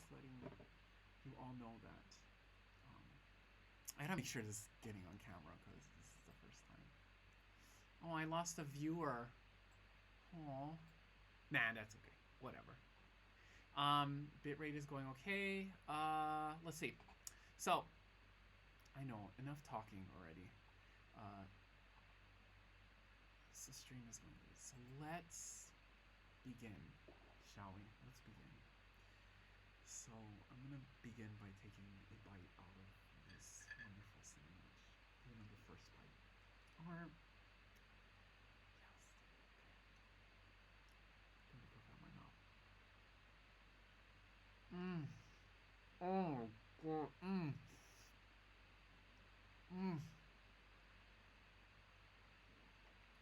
just letting you all know that. I gotta make sure this is getting on camera because this is the first time. Oh, I lost a viewer. Oh, nah, that's okay. Whatever. Bitrate is going okay. Let's see. So, I know enough talking already. The stream is going good. So let's begin, shall we? Let's begin. So I'm gonna begin by taking a bite out of this wonderful sandwich. Even the first bite. Or yes. I'm gonna put that in my mouth. Mmm. Oh god. Mmm. Mmm.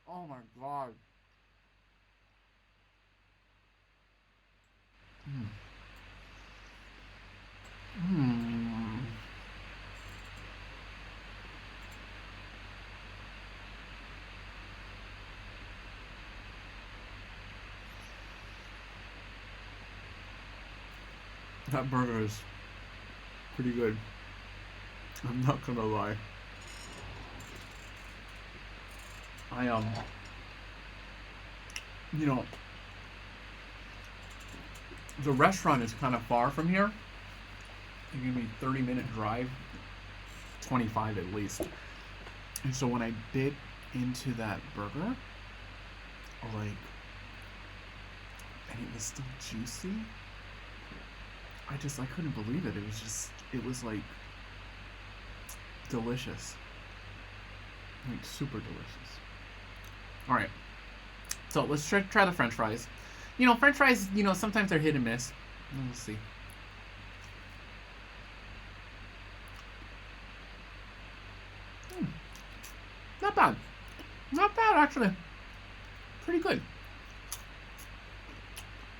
Oh my god. Mmm. Mmm. That burger is pretty good. I'm not gonna lie. I you know, the restaurant is kind of far from here. It gave me 30-minute drive, 25 at least. And so when I bit into that burger, like, and it was still juicy, I couldn't believe it. It was like delicious. Like super delicious. All right. So let's try the French fries. You know, French fries, you know, sometimes they're hit and miss. Let's see. Not bad. Not bad, actually. Pretty good.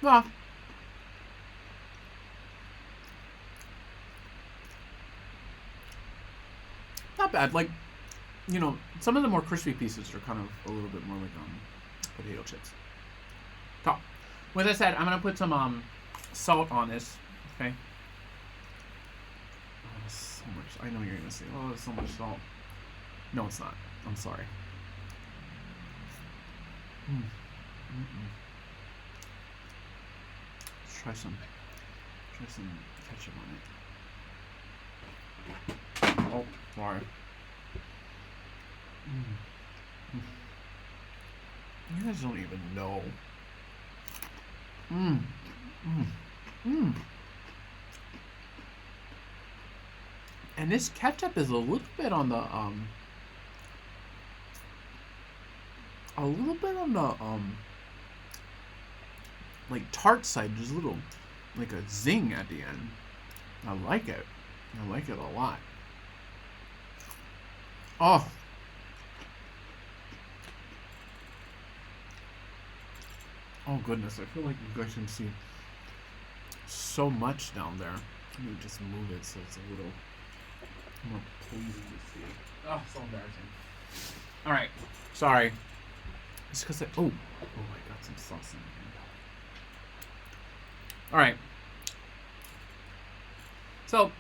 Well, not bad. Like, you know, some of the more crispy pieces are kind of a little bit more like potato chips. So, with that said, I'm gonna put some salt on this. Okay. Oh, so much. I know you're gonna say, "Oh, there's so much salt." No, it's not. I'm sorry. Let's try some ketchup on it. Oh, sorry. You guys don't even know. And this ketchup is a little bit on the like tart side. There's a little like a zing at the end. I like it. I like it a lot. Oh. Oh goodness, I feel like you guys can see so much down there. Let me just move it so it's a little more pleasing to see. Oh, so embarrassing. Alright, sorry. It's because I got some sauce in here. Alright. So,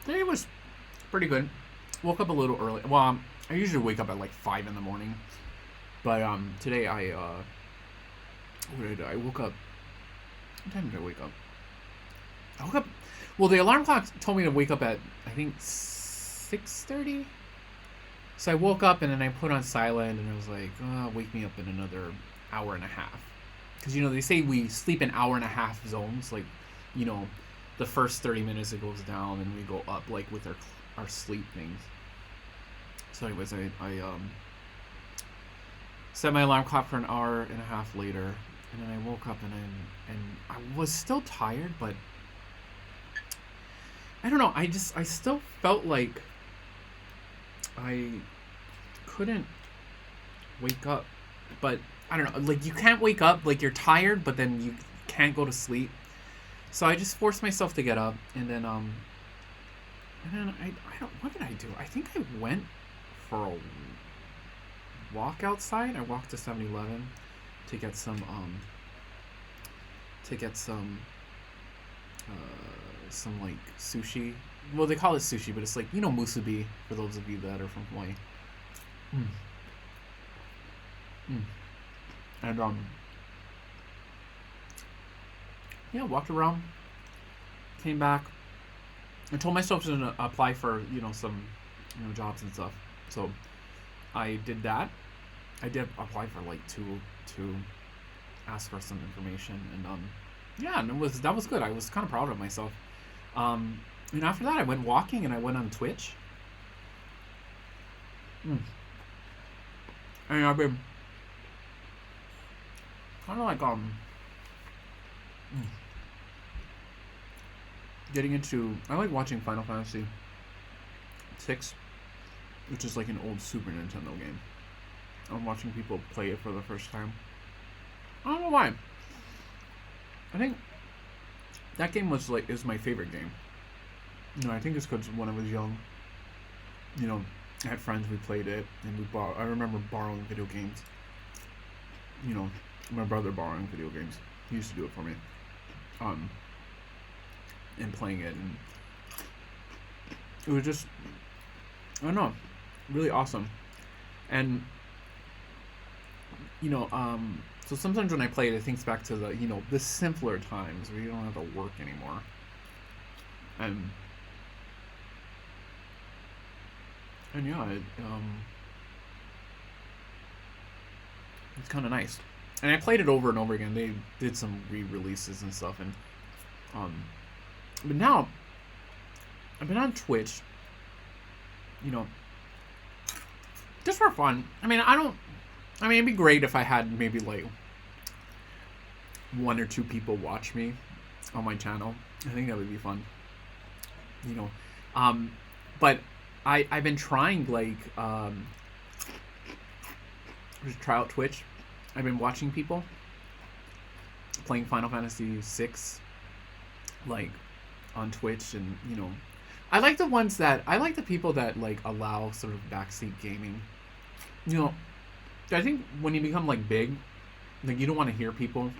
today was pretty good. Woke up a little early. Well, I usually wake up at like 5 in the morning. But today I woke up. What time did I wake up? I woke up. Well, the alarm clock told me to wake up at I think 6:30. So I woke up and then I put on silent and I was like, oh, wake me up in another hour and a half. Because you know they say we sleep in hour and a half zones. Like, you know, the first 30 minutes it goes down and we go up like with our sleep things. So anyways, I set my alarm clock for an hour and a half later, and then I woke up and I was still tired, but I don't know. I still felt like I couldn't wake up, but I don't know. Like you can't wake up, like you're tired, but then you can't go to sleep. So I just forced myself to get up, and then I don't. What did I do? I think I went for a walk outside. I walked to 7-Eleven. to get some like sushi. Well, they call it sushi, but it's like, musubi for those of you that are from Hawaii. Mm. Mm. And yeah, walked around, came back. I told myself to apply for some jobs and stuff. So I did that. I did apply for like to ask for some information, and yeah, and that was good. I was kind of proud of myself. And after that, I went walking and I went on Twitch. And I've been kind of like getting into. I like watching Final Fantasy VI, which is like an old Super Nintendo game. I'm watching people play it for the first time. I don't know why. I think that game is my favorite game. I think it's because when I was young, I had friends, we played it, and I remember borrowing video games. My brother borrowing video games. He used to do it for me. And playing it, and it was just, I don't know, really awesome. And so sometimes when I play it, it thinks back to the simpler times where you don't have to work anymore. And yeah, it's kind of nice. And I played it over and over again. They did some re-releases and stuff, and but now I've been on Twitch, just for fun. It'd be great if I had maybe like 1 or 2 people watch me on my channel. I think that would be fun. But I've been trying just try out Twitch. I've been watching people playing Final Fantasy VI, like on Twitch, and I like the people that like allow sort of backseat gaming. I think when you become like big, like you don't want to hear people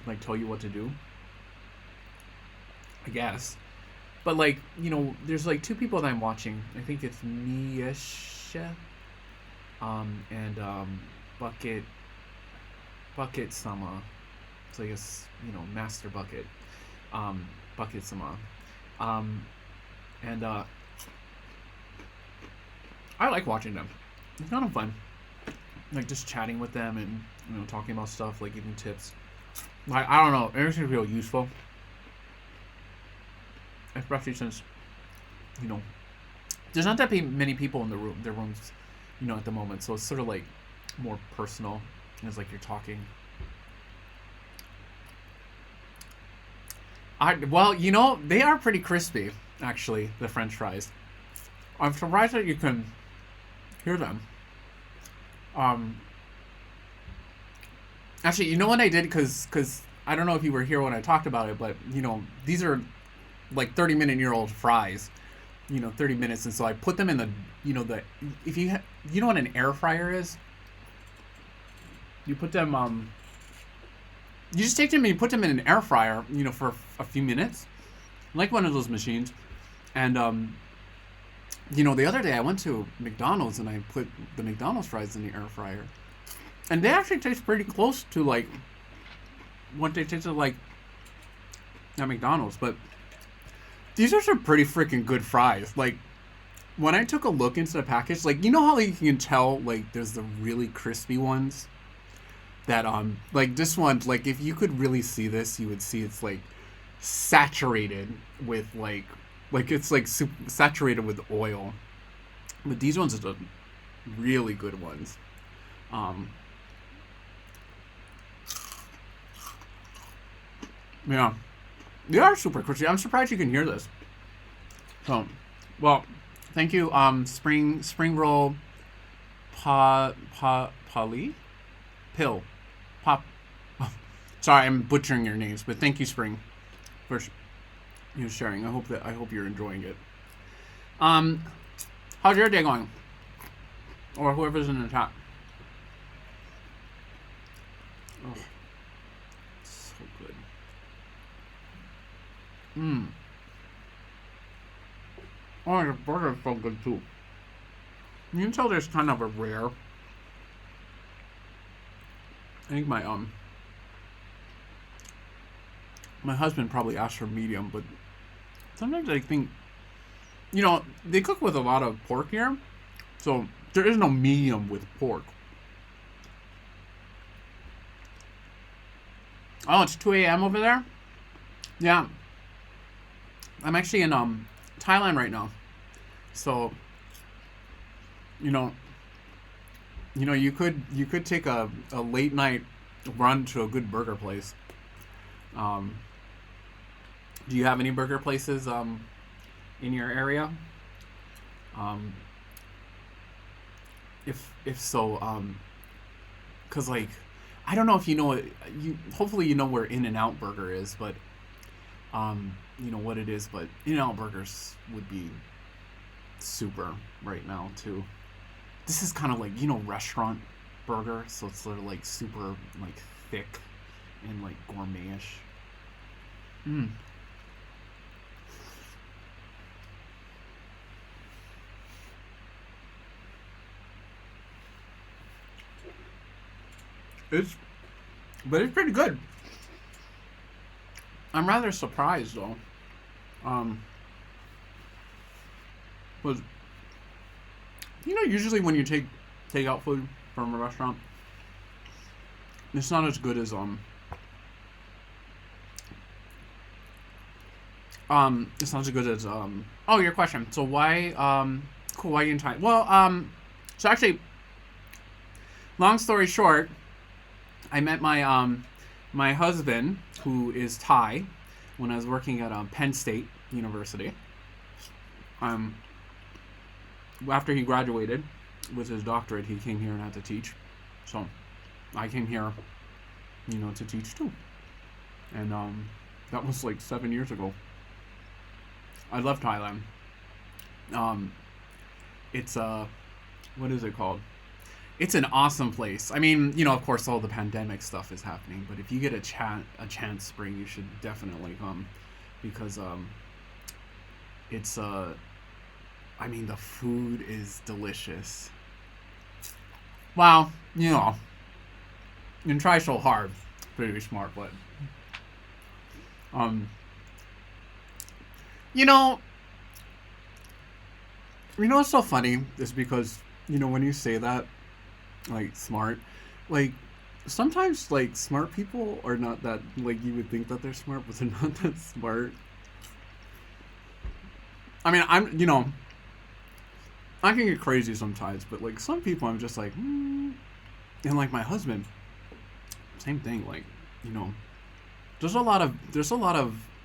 like tell you what to do, I guess. But like, there's like 2 people that I'm watching. I think it's Miesha and Bucket Sama. It's like Master Bucket. Bucket Sama. And I like watching them. It's kind of fun. Like just chatting with them and talking about stuff, like giving tips. Like, I don't know, it makes me feel useful. Especially since, there's not that many people in their rooms, at the moment. So it's sort of like more personal. It's like you're talking. They are pretty crispy, actually, the French fries. I'm surprised that you can hear them. Actually, you know what I did? Because I don't know if you were here when I talked about it, but, these are like 30-minute-year-old fries, 30 minutes. And so I put them in the, if you know what an air fryer is? You put them, you just take them and you put them in an air fryer, for a few minutes, like one of those machines. And, the other day I went to McDonald's and I put the McDonald's fries in the air fryer. And they actually taste pretty close to, like, what they tasted like at McDonald's. But these are some pretty freaking good fries. Like, when I took a look into the package, like, how like, you can tell, like, there's the really crispy ones? That, like, this one, like, if you could really see this, you would see it's, like, saturated with, like it's, like, saturated with oil. But these ones are the really good ones. Yeah. They are super crispy. I'm surprised you can hear this. So, well, thank you, Spring Roll Polly? Pill. Pop. Oh, sorry, I'm butchering your names, but thank you, Spring, for sharing. I hope you're enjoying it. How's your day going? Or whoever's in the chat. Mm. Oh, the burger's so good too. You can tell there's kind of a rare. I think my husband probably asked for medium, but sometimes I think they cook with a lot of pork here, so there is no medium with pork. Oh, it's 2 a.m. over there. Yeah, I'm actually in Thailand right now, so you know you could take a late night run to a good burger place. Um, do you have any burger places in your area? Um, if so, cause like I don't know if you know it. You hopefully you know where In and Out Burger is, but you know what it is. But In and Out Burgers would be super right now too. This is kind of like restaurant burger, so it's sort of like super like thick and like gourmetish. Mm. It's but it's pretty good. I'm rather surprised though. Um, was usually when you take out food from a restaurant, it's not as good as it's not as good as oh, your question. So why Hawaiian Thai? Well, so actually, long story short, I met my husband, who is Thai, when I was working at Penn State University. Um, After he graduated with his doctorate, he came here and had to teach. So I came here, to teach too. And that was like 7 years ago. I love Thailand. Um, it's what is it called? It's an awesome place. I mean, of course, all the pandemic stuff is happening, but if you get a chance, spring, you should definitely come, because it's I mean, the food is delicious. Well, you can try so hard, pretty smart, but um, you know, what's so funny is because when you say that, like smart, like sometimes like smart people are not that, like, you would think that they're smart, but they're not that smart. I mean, I can get crazy sometimes, but like some people, I'm just like, and like my husband, same thing. Like, you know, there's a lot of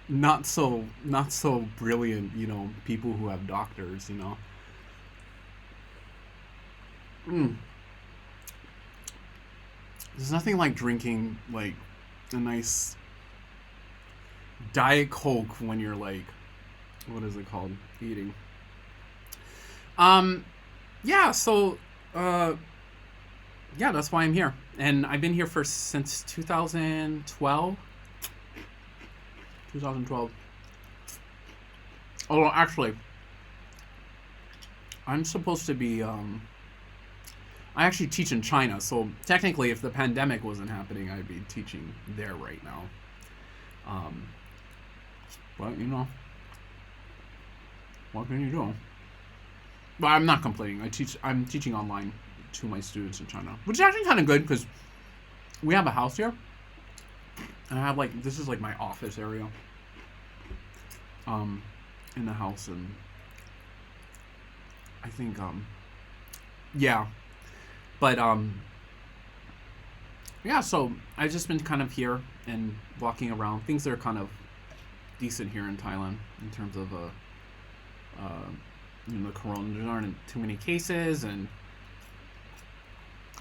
not so brilliant, people who have doctors. Mm. There's nothing like drinking like a nice diet coke when you're like, what is it called, eating. Um, yeah. So, uh, yeah, that's why I'm here, and I've been here for since 2012. 2012. Oh, actually, I'm supposed to be. I actually teach in China, so technically, if the pandemic wasn't happening, I'd be teaching there right now. Um, but what can you do? But I'm not complaining. I'm teaching online to my students in China, which is actually kind of good because we have a house here, and I have like this is like my office area, um, in the house, and I think yeah, but yeah. So I've just been kind of here and walking around. Things are kind of decent here in Thailand in terms of uh, the corona. There aren't too many cases, and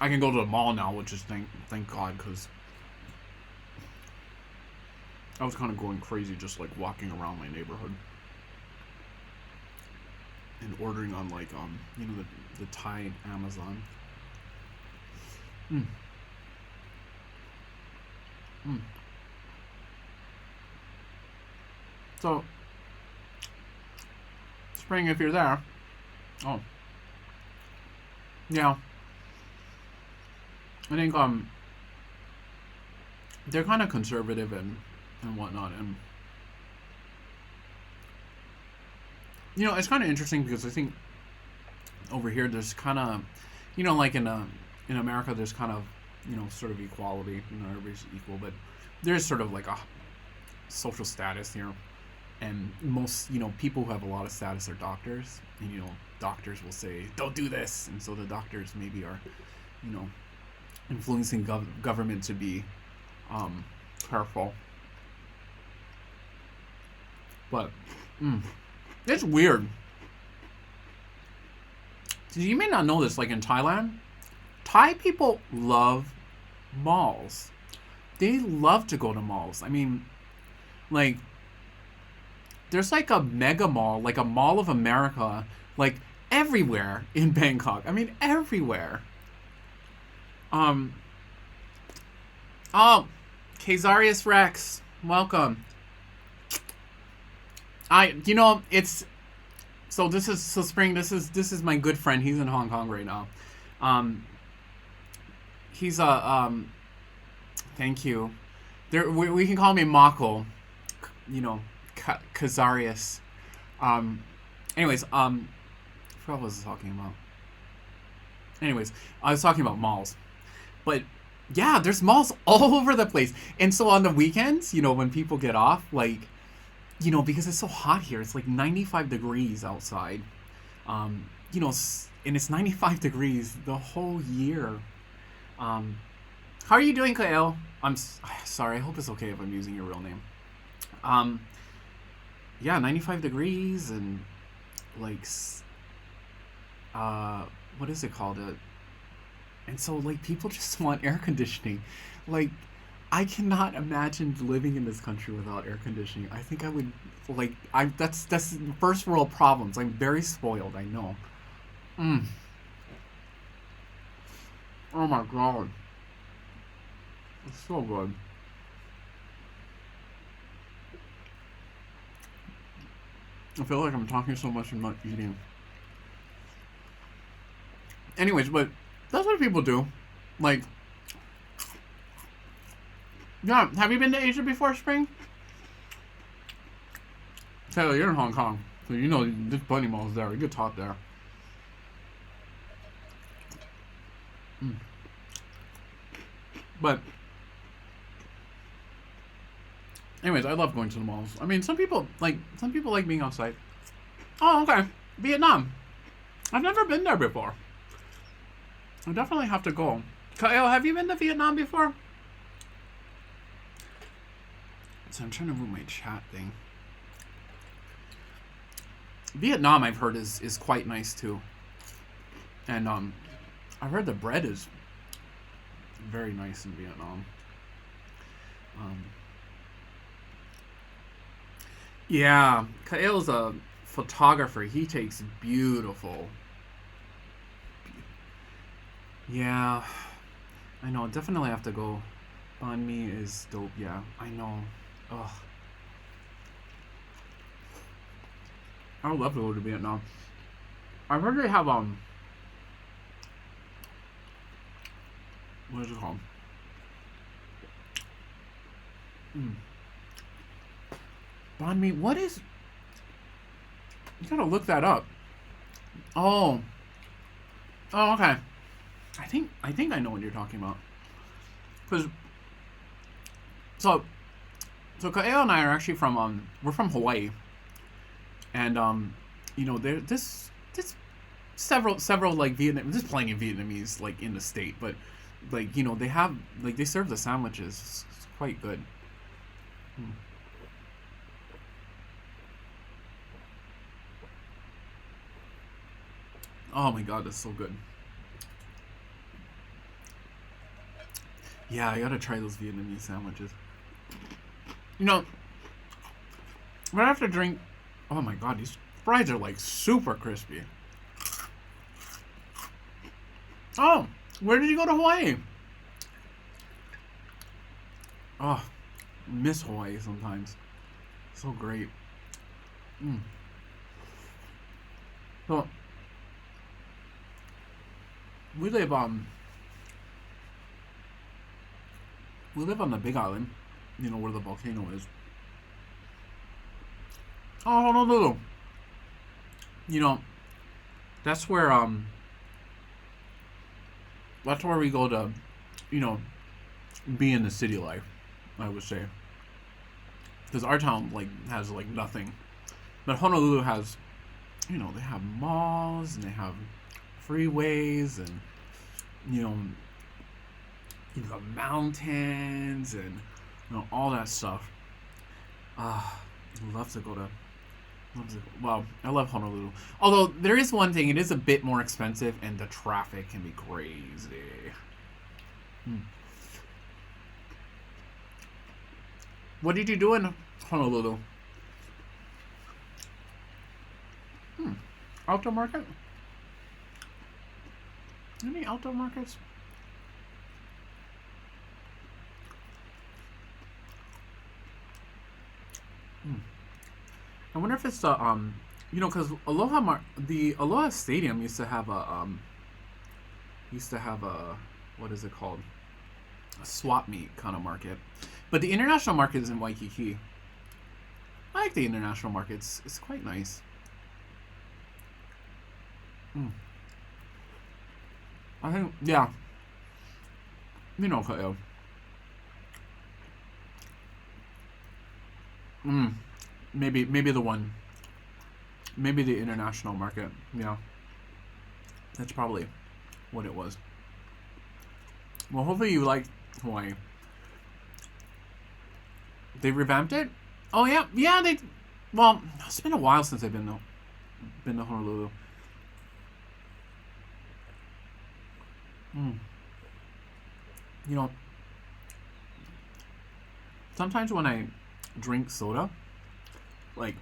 I can go to the mall now, which is thank God, because I was kind of going crazy just like walking around my neighborhood and ordering on like the Thai Amazon. Mm, mm. So, Spring, if you're there. Oh. Yeah. I think they're kind of conservative and whatnot, and it's kind of interesting because I think over here there's kind of, like in America there's kind of, sort of equality, everybody's equal, but there's sort of like a social status here, and most people who have a lot of status are doctors, and doctors will say don't do this, and so the doctors maybe are influencing government to be careful. But it's weird. You may not know this, like in Thailand, Thai people love malls. They love to go to malls. I mean, like, there's like a mega mall, like a Mall of America, like everywhere in Bangkok. I mean, everywhere. Oh, Casarius Rex, welcome. It's so this is Spring. This is my good friend. He's in Hong Kong right now. He's thank you. We can call me Mako. Casarius. Anyways, I forgot what I was talking about. Anyways, I was talking about malls, but yeah, there's malls all over the place. And so on the weekends, when people get off, like, because it's so hot here, it's like 95 degrees outside. And it's 95 degrees the whole year. How are you doing, Kael? I'm sorry. I hope it's okay if I'm using your real name. Yeah, 95 degrees and like, what is it called? And so like people just want air conditioning. Like, I cannot imagine living in this country without air conditioning. I think I would that's first world problems. I'm very spoiled, I know. Oh my god. It's so good. I feel like I'm talking so much and not eating. Anyways, but that's what people do. Like, yeah, have you been to Asia before, Spring? Taylor, you're in Hong Kong, so there's plenty of malls there. You get taught there. But anyways, I love going to the malls. I mean, some people like being outside. Oh, okay. Vietnam. I've never been there before. I definitely have to go. Kyle, have you been to Vietnam before? So I'm trying to move my chat thing. Vietnam, I've heard, is quite nice too. And I've heard the bread is very nice in Vietnam. Yeah, Kael's a photographer. He takes beautiful. Yeah, I know. Definitely have to go. Banh mi is dope. Yeah, I know. Ugh. I would love to go to Vietnam. I heard they have what is it called? Banh mi. What is? You gotta look that up. Oh. Oh, okay. I think I know what you're talking about. Cause so Kaeo and I are actually from we're from Hawaii, and there's several like Vietnam. There's plenty of Vietnamese like in the state, but like they have like they serve the sandwiches. It's quite good. Oh my god, that's so good. Yeah, I gotta try those Vietnamese sandwiches. Right after drink. Oh my god, these fries are like super crispy. Oh, where did you go to Hawaii? Oh, miss Hawaii sometimes. So great. Mm. So we live we live on the Big Island, you know, where the volcano is. Oh, Honolulu. You know, that's where we go to, you know, be in the city life, I would say. Because our town like has like nothing. But Honolulu has, you know, they have malls and they have freeways and, you know, you've got mountains and, you know, all that stuff. I'd love to go to. Well, I love Honolulu. Although there is one thing, it is a bit more expensive and the traffic can be crazy. Hmm. What did you do in Honolulu? Outdoor market? Any outdoor markets? I wonder if it's the you know, because the Aloha Stadium used to have a, what is it called? A swap meet kind of market, but the international market is in Waikiki. I like the international markets. It's quite nice. Mm. I think, yeah, you know, Ka'o. Mm. Maybe the one, maybe the international market. Yeah, that's probably what it was. Well, hopefully you like Hawaii. They revamped it. Oh yeah, yeah. They, well, it's been a while since I've been to Honolulu. Mm. You know, sometimes when I drink soda, like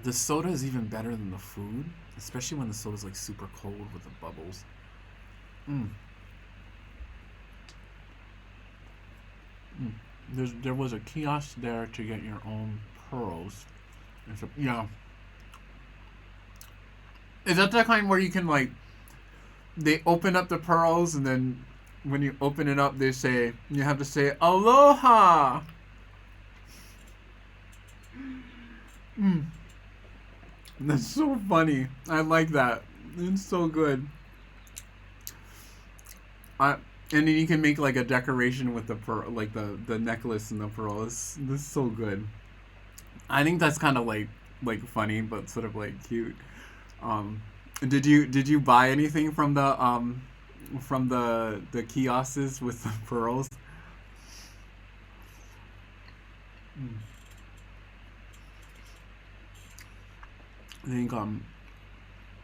the soda is even better than the food, especially when the soda's like super cold with the bubbles. Mm. Mm. There was a kiosk there to get your own pearls. Yeah. Is that the kind where you can like they open up the pearls and then when you open it up they say you have to say aloha. Mm. That's so funny. I like that. It's so good. I and then you can make like a decoration with the pearl, like the necklace and the pearls. This is so good. I think that's kind of like funny, but sort of like cute. Um, did you buy anything from the kiosks with the pearls? Mm. I think